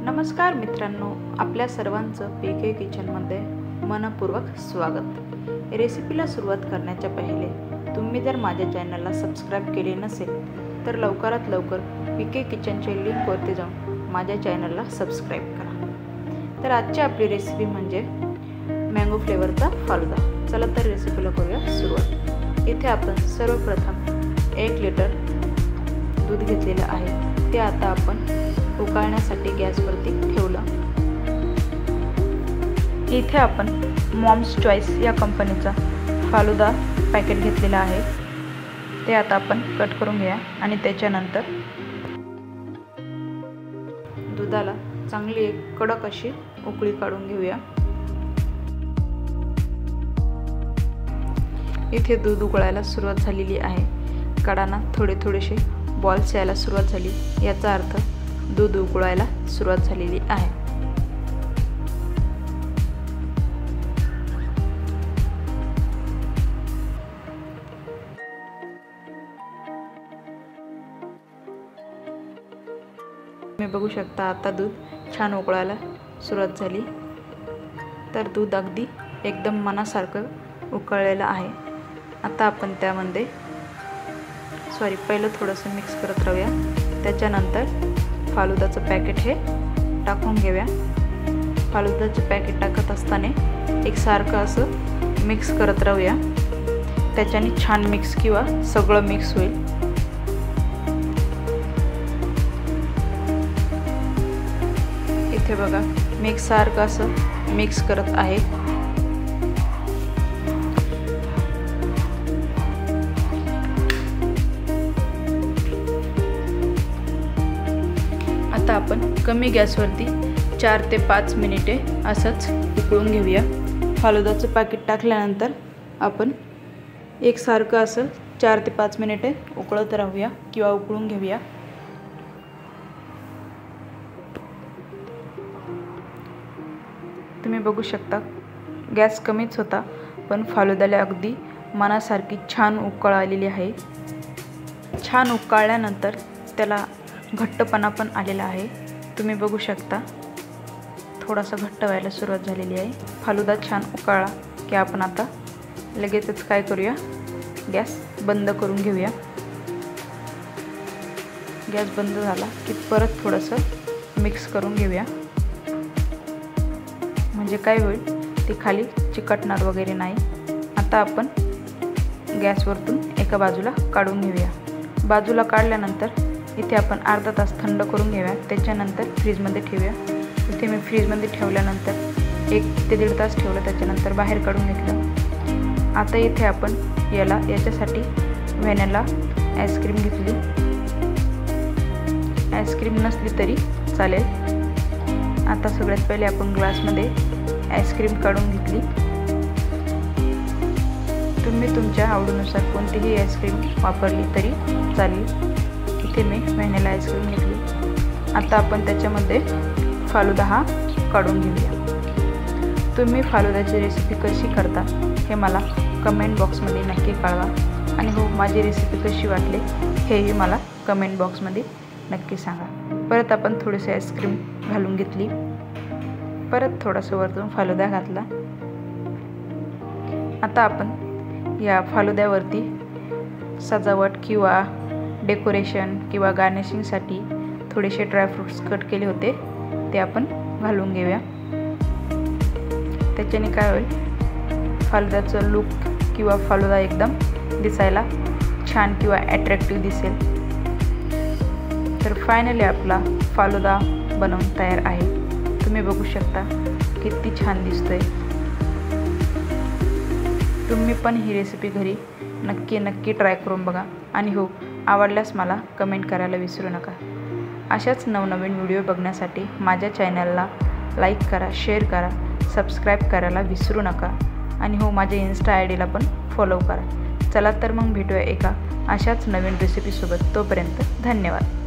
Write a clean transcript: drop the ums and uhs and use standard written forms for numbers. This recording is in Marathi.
नमस्कार मित्रांनो, आपल्या सर्वांचं पीके किचनमध्ये मनपूर्वक स्वागत। रेसिपीला सुरुवात करण्याच्या पहिले तुम्ही जर माझ्या चॅनलला सबस्क्राइब केले नसेल तर लवकरात लवकर पीके किचनच्या लिंकवरती जाऊन माझ्या चॅनलला सबस्क्राइब करा। तर आजची आपली रेसिपी म्हणजे मँगो फ्लेवरचा फालुदा। चला तर रेसिपीला करूया सुरुवात। इथे आपण सर्वप्रथम 1 लिटर दूध घेतलेलं आहे, ते आता आपण उकळण्यासाठी गॅसवरती ठेवलं। इथे आपण मॉम्स चॉईस या कंपनीचा फालुदा पॅकेट घेतलेला आहे, ते आता आपण कट करून घ्या आणि त्याच्यानंतर दुधाला चांगली एक कडक अशी उकळी काढून घेऊया। इथे दूध उकळायला सुरुवात झालेली आहे, कडांना थोडे थोडेसे बॉल्स यायला सुरुवात झाली, याचा अर्थ दूध उकळायला सुरुवात झालेली आहे। तुम्ही बघू शकता आता दूध छान उकळायला सुरुवात झाली। तर दूध अगदी एकदम मनासारखं उकळलेलं आहे। आता आपण त्यामध्ये पहिलं थोडंसं मिक्स करत राहूया, त्याच्यानंतर फालुदाचं पॅकेट हे टाकून घेऊया। फालुदाचं पॅकेट टाकत असताना एकसारखं असं मिक्स करत राहूया, त्याच्याने छान मिक्स किंवा सगळं मिक्स होईल। इथे बघा मी एकसारखं असं मिक्स करत आहे। आता आपण कमी गॅसवरती 4 ते 5 मिनिटे असंच उकळून घेऊया। फालुदाचं पॅकेट टाकल्यानंतर आपण एकसारखं असं 4 ते 5 मिनिटे उकळत राहूया किंवा उकळून घेऊया। तुम्ही बघू शकता गॅस कमीच होता, पण फालुद्याला अगदी मनासारखी छान उकळ आलेली आहे। छान उकळल्यानंतर त्याला घट्टपणा पण आलेला आहे। तुम्ही बघू शकता थोडासा घट्ट व्हायला सुरुवात झालेली आहे। फालुदा छान उकळला की आपण आता लगेचच काय करूया, गॅस बंद करून घेऊया। गॅस बंद झाला की परत थोडंसं मिक्स करून घेऊया, म्हणजे काय होईल ते खाली चिकटणार वगैरे नाही। आता आपण गॅसवरतून एका बाजूला काढून घेऊया। बाजूला काढल्यानंतर इथे आपण अर्धा तास थंड करून घेऊया, त्याच्यानंतर फ्रीजमध्ये ठेवूया। इथे मी फ्रीजमध्ये ठेवल्यानंतर 1 ते 1.5 तास ठेवलं, त्याच्यानंतर बाहेर काढून घेतलं। आता इथे आपण याच्यासाठी व्हॅनिला आईस्क्रीम घेतली। आईस्क्रीम नसली तरी चालेल। आता सगळ्यात पहिले आपण ग्लासमध्ये आईस्क्रीम काढून घेतली। तुम्ही तुमच्या आवडीनुसार कोणतीही आईस्क्रीम वापरली तरी चालेल। इथे मी व्हॅनिला आईस्क्रीम घेतली। आता आपण त्याच्यामध्ये फालुदा हा काढून घेऊया। तुम्ही फालुदाची रेसिपी कशी करता हे मला कमेंट बॉक्समध्ये नक्की कळवा, आणि हो माझी रेसिपी कशी वाटली हेही मला कमेंट बॉक्समध्ये नक्की सांगा। परत आपण थोडीशी आईस्क्रीम घालून घेतली, परत थोडासा वरतून फालुदा घातला। आता आपण या फालुद्यावरती सजावट किंवा डेकोरेशन किंवा गार्निशिंगसाठी थोडेसे ड्रायफ्रूट्स कट केले होते, ते आपण घालून घेऊया। त्याच्याने काय होईल, फालुद्याचं लुक किंवा फालुदा एकदम दिसायला छान किंवा अट्रॅक्टिव्ह दिसेल। तर फायनली आपला फालुदा बनवून तयार आहे। तुम्ही बघू शकता किती छान दिसतोय। तुम्ही पण ही रेसिपी घरी नक्की ट्राय करून बघा, आणि हो आवडल्यास मला कमेंट करायला विसरू नका। अशाच नवनवीन व्हिडिओ बघण्यासाठी माझ्या चॅनलला लाईक करा, शेअर करा, सबस्क्राईब करायला विसरू नका, आणि हो माझ्या इन्स्टा ID पण फॉलो करा। चला तर मग भेटूया एका अशाच नवीन रेसिपीसोबत। तोपर्यंत धन्यवाद।